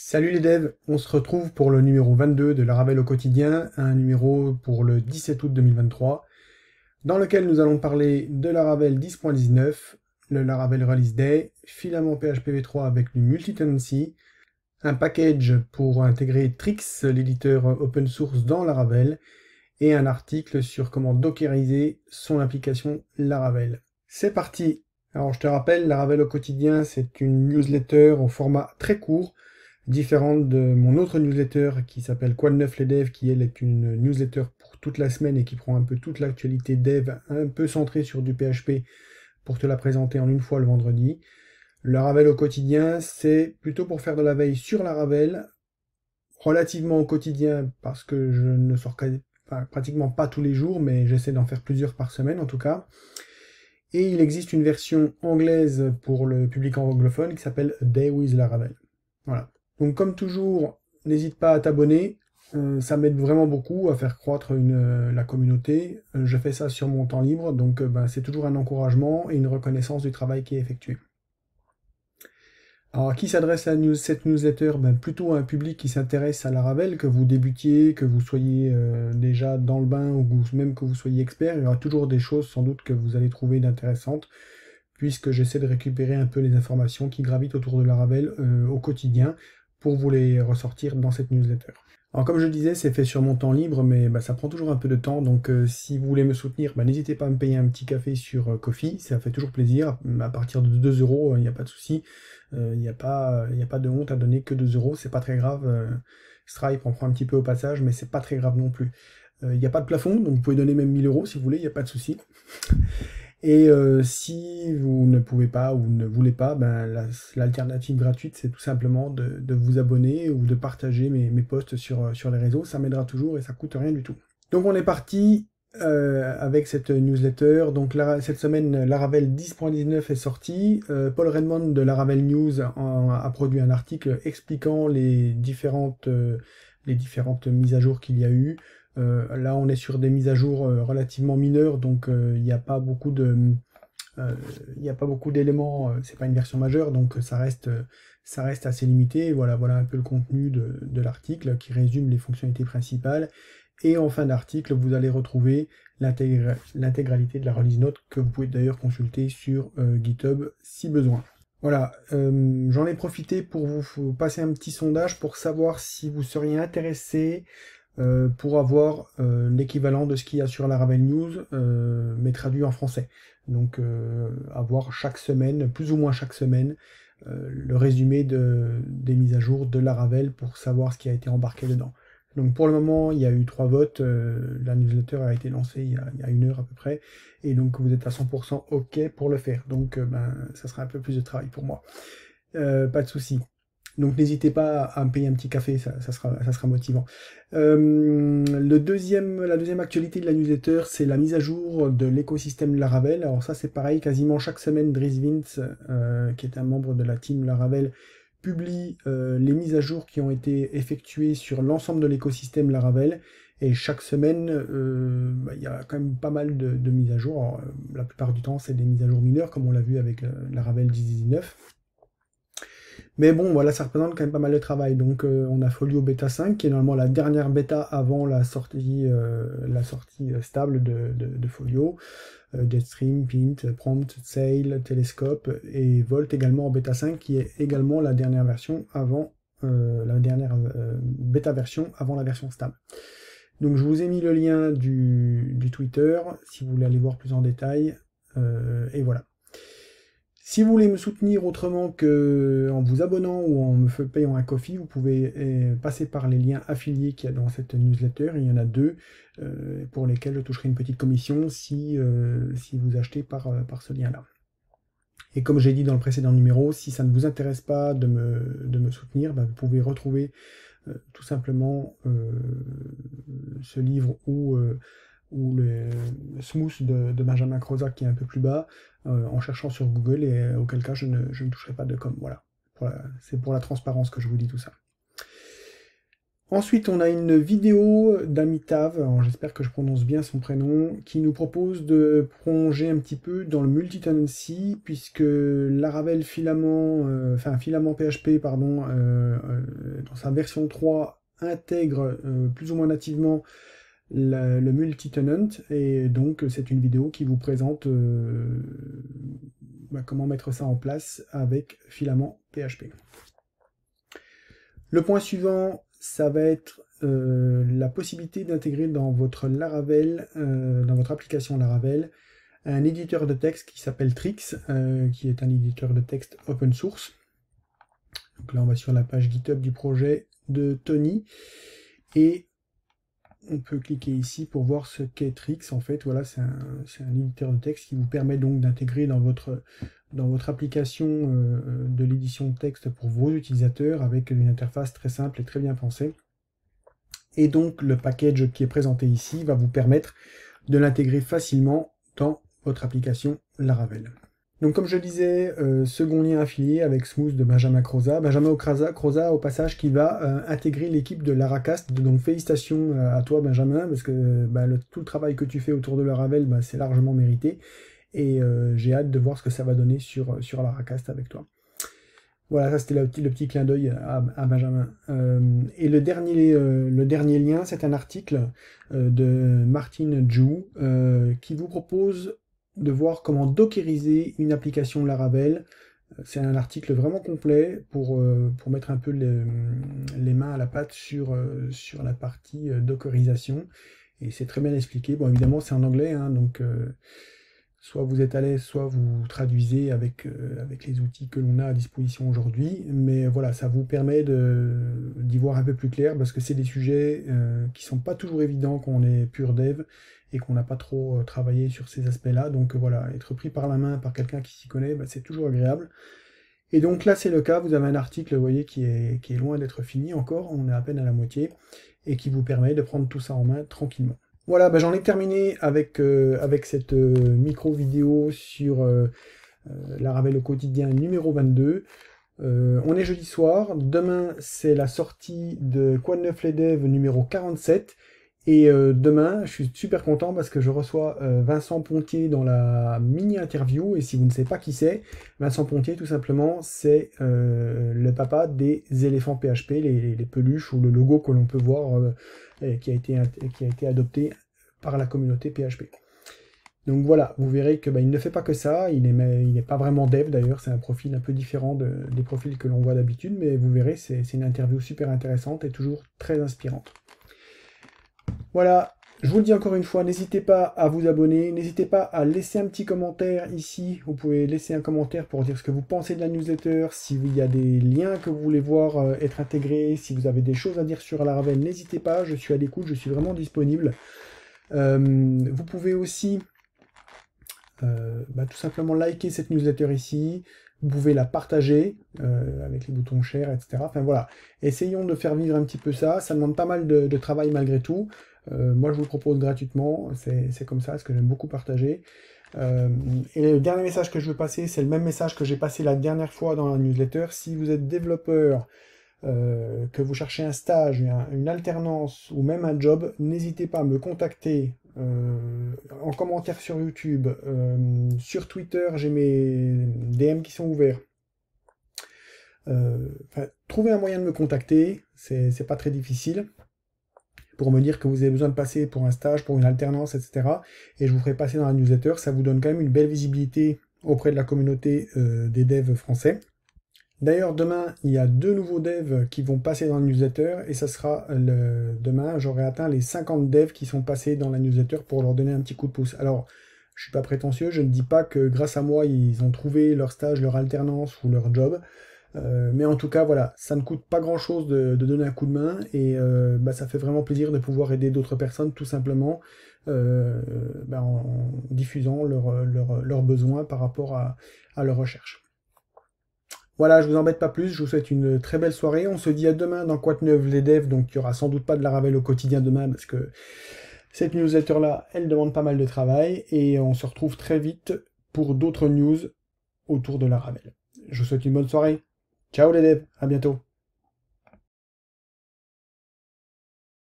Salut les devs, on se retrouve pour le numéro 22 de Laravel au quotidien, un numéro pour le 17 août 2023, dans lequel nous allons parler de Laravel 10.19, le Laravel Release Day, filament PHP v3 avec du multi-tenancy, un package pour intégrer Trix, l'éditeur open source dans Laravel, et un article sur comment dockeriser son application Laravel. C'est parti! Alors je te rappelle, Laravel au quotidien, c'est une newsletter au format très court, différente de mon autre newsletter qui s'appelle Quoi de neuf les devs, qui elle est une newsletter pour toute la semaine et qui prend un peu toute l'actualité dev, un peu centrée sur du PHP, pour te la présenter en une fois le vendredi. Le Laravel au quotidien, c'est plutôt pour faire de la veille sur Laravel, relativement au quotidien, parce que je ne sors pratiquement pas tous les jours, mais j'essaie d'en faire plusieurs par semaine en tout cas. Et il existe une version anglaise pour le public anglophone qui s'appelle A Day with Laravel. Voilà. Donc comme toujours, n'hésite pas à t'abonner, ça m'aide vraiment beaucoup à faire croître la communauté. Je fais ça sur mon temps libre, donc c'est toujours un encouragement et une reconnaissance du travail qui est effectué. Alors à qui s'adresse cette newsletter? Plutôt à un public qui s'intéresse à Laravel, que vous débutiez, que vous soyez déjà dans le bain ou même que vous soyez expert, il y aura toujours des choses sans doute que vous allez trouver d'intéressantes, puisque j'essaie de récupérer un peu les informations qui gravitent autour de Laravel au quotidien, pour vous les ressortir dans cette newsletter. Alors comme je disais, c'est fait sur mon temps libre, mais ça prend toujours un peu de temps, donc si vous voulez me soutenir, n'hésitez pas à me payer un petit café sur Ko-fi, ça fait toujours plaisir, à partir de 2 euros, il n'y a pas de souci, il n'y a pas de honte à donner que 2 euros, c'est pas très grave, Stripe en prend un petit peu au passage, mais c'est pas très grave non plus. Il n'y a pas de plafond, donc vous pouvez donner même 1000 euros si vous voulez, il n'y a pas de souci. Et si vous ne pouvez pas ou ne voulez pas, l'alternative gratuite, c'est tout simplement de vous abonner ou de partager mes posts sur les réseaux. Ça m'aidera toujours et ça coûte rien du tout. Donc on est parti avec cette newsletter. Donc cette semaine, Laravel 10.19 est sorti. Paul Redmond de Laravel News a produit un article expliquant les différentes mises à jour qu'il y a eu. Là, on est sur des mises à jour relativement mineures, donc il n'y a pas beaucoup d'éléments. C'est pas une version majeure, donc ça reste assez limité. Voilà un peu le contenu de l'article qui résume les fonctionnalités principales. Et en fin d'article, vous allez retrouver l'intégralité de la release note que vous pouvez d'ailleurs consulter sur GitHub si besoin. Voilà, j'en ai profité pour vous passer un petit sondage pour savoir si vous seriez intéressé pour avoir l'équivalent de ce qu'il y a sur Laravel News, mais traduit en français. Donc avoir chaque semaine, plus ou moins chaque semaine, le résumé des mises à jour de Laravel pour savoir ce qui a été embarqué dedans. Donc pour le moment, il y a eu 3 votes, la newsletter a été lancée il y a 1 heure à peu près, et donc vous êtes à 100% OK pour le faire. Donc ça sera un peu plus de travail pour moi. Pas de souci. Donc n'hésitez pas à me payer un petit café, ça sera motivant. La deuxième actualité de la newsletter, c'est la mise à jour de l'écosystème Laravel. Alors ça c'est pareil, quasiment chaque semaine, Dries Vints, qui est un membre de la team Laravel, publie les mises à jour qui ont été effectuées sur l'ensemble de l'écosystème Laravel. Et chaque semaine, il y a quand même pas mal de mises à jour. Alors, la plupart du temps, c'est des mises à jour mineures, comme on l'a vu avec Laravel 10.19. Mais bon, voilà, ça représente quand même pas mal de travail. Donc, on a Folio Beta 5, qui est normalement la dernière bêta avant la sortie stable de Folio. Jetstream, Pint, Prompt, Sail, Telescope et Volt également en bêta 5, qui est également la dernière version avant bêta version avant la version stable. Donc, je vous ai mis le lien du Twitter si vous voulez aller voir plus en détail. Et voilà. Si vous voulez me soutenir autrement qu'en vous abonnant ou en me payant un Ko-fi, vous pouvez passer par les liens affiliés qu'il y a dans cette newsletter. Il y en a 2 pour lesquels je toucherai une petite commission si vous achetez par ce lien-là. Et comme j'ai dit dans le précédent numéro, si ça ne vous intéresse pas de me soutenir, vous pouvez retrouver tout simplement ce livre ou le Smooth de Benjamin Crozat qui est un peu plus bas, en cherchant sur Google, et auquel cas je ne toucherai pas de com. Voilà, c'est pour la transparence que je vous dis tout ça. Ensuite, on a une vidéo d'Amitav, j'espère que je prononce bien son prénom, qui nous propose de plonger un petit peu dans le multi-tenancy, puisque Laravel filament, filament PHP, pardon, dans sa version 3, intègre plus ou moins nativement le multi-tenant, et donc c'est une vidéo qui vous présente comment mettre ça en place avec filament PHP. Le point suivant, ça va être la possibilité d'intégrer dans votre Laravel, dans votre application Laravel, un éditeur de texte qui s'appelle Trix, qui est un éditeur de texte open source. Donc là, on va sur la page GitHub du projet de Tony, et on peut cliquer ici pour voir ce qu'est Trix. En fait, voilà, c'est un éditeur de texte qui vous permet donc d'intégrer dans votre application de l'édition de texte pour vos utilisateurs avec une interface très simple et très bien pensée. Et donc le package qui est présenté ici va vous permettre de l'intégrer facilement dans votre application Laravel. Donc comme je disais, second lien affilié avec Smooth de Benjamin Croza. Benjamin Croza, au passage, qui va intégrer l'équipe de Laracast. Donc félicitations à toi Benjamin, parce que tout le travail que tu fais autour de Laravel, c'est largement mérité. Et j'ai hâte de voir ce que ça va donner sur Laracast avec toi. Voilà, ça c'était le petit clin d'œil à Benjamin. Et le dernier lien, c'est un article de Martin Zhu qui vous propose de voir comment dockeriser une application Laravel. C'est un article vraiment complet pour mettre un peu les mains à la pâte sur la partie dockerisation. Et c'est très bien expliqué. Bon, évidemment, c'est en anglais, hein, donc soit vous êtes à l'aise, soit vous traduisez avec les outils que l'on a à disposition aujourd'hui. Mais voilà, ça vous permet d'y voir un peu plus clair, parce que c'est des sujets qui sont pas toujours évidents quand on est pur dev et qu'on n'a pas trop travaillé sur ces aspects-là. Donc voilà, être pris par la main par quelqu'un qui s'y connaît, c'est toujours agréable. Et donc là, c'est le cas. Vous avez un article, vous voyez, qui est loin d'être fini encore. On est à peine à la moitié, et qui vous permet de prendre tout ça en main tranquillement. Voilà, j'en ai terminé avec cette micro-vidéo sur Laravel au quotidien numéro 22. On est jeudi soir. Demain, c'est la sortie de Quoi de neuf les devs numéro 47. Et demain, je suis super content parce que je reçois Vincent Pontier dans la mini-interview. Et si vous ne savez pas qui c'est, Vincent Pontier, tout simplement, c'est le papa des éléphants PHP, les peluches ou le logo que l'on peut voir qui a été adopté par la communauté PHP. Donc voilà, vous verrez que il ne fait pas que ça, il n'est pas vraiment dev d'ailleurs, c'est un profil un peu différent des profils que l'on voit d'habitude, mais vous verrez, c'est une interview super intéressante et toujours très inspirante. Voilà, je vous le dis encore une fois, n'hésitez pas à vous abonner, n'hésitez pas à laisser un petit commentaire ici, vous pouvez laisser un commentaire pour dire ce que vous pensez de la newsletter, s'il y a des liens que vous voulez voir être intégrés, si vous avez des choses à dire sur Laravel, n'hésitez pas, je suis à l'écoute, je suis vraiment disponible. Vous pouvez aussi tout simplement liker cette newsletter ici, vous pouvez la partager avec les boutons share, etc. Enfin voilà, essayons de faire vivre un petit peu ça, ça demande pas mal de travail malgré tout. Moi je vous le propose gratuitement, c'est comme ça, parce que j'aime beaucoup partager. Et le dernier message que je veux passer, c'est le même message que j'ai passé la dernière fois dans la newsletter. Si vous êtes développeur, que vous cherchez un stage, une alternance ou même un job, n'hésitez pas à me contacter en commentaire sur YouTube, sur Twitter, j'ai mes DM qui sont ouverts. Trouvez un moyen de me contacter, c'est pas très difficile, pour me dire que vous avez besoin de passer pour un stage, pour une alternance, etc. Et je vous ferai passer dans la newsletter, ça vous donne quand même une belle visibilité auprès de la communauté des devs français. D'ailleurs, demain, il y a 2 nouveaux devs qui vont passer dans la newsletter, et ça sera demain, j'aurai atteint les 50 devs qui sont passés dans la newsletter pour leur donner un petit coup de pouce. Alors, je suis pas prétentieux, je ne dis pas que grâce à moi, ils ont trouvé leur stage, leur alternance ou leur job, mais en tout cas, voilà, ça ne coûte pas grand-chose de donner un coup de main, et ça fait vraiment plaisir de pouvoir aider d'autres personnes, tout simplement, en diffusant leurs besoins par rapport à leur recherche. Voilà, je vous embête pas plus, je vous souhaite une très belle soirée. On se dit à demain dans Quoi de neuf les devs, donc il n'y aura sans doute pas de Laravel au quotidien demain, parce que cette newsletter-là, elle demande pas mal de travail, et on se retrouve très vite pour d'autres news autour de Laravel. Je vous souhaite une bonne soirée. Ciao les devs, à bientôt.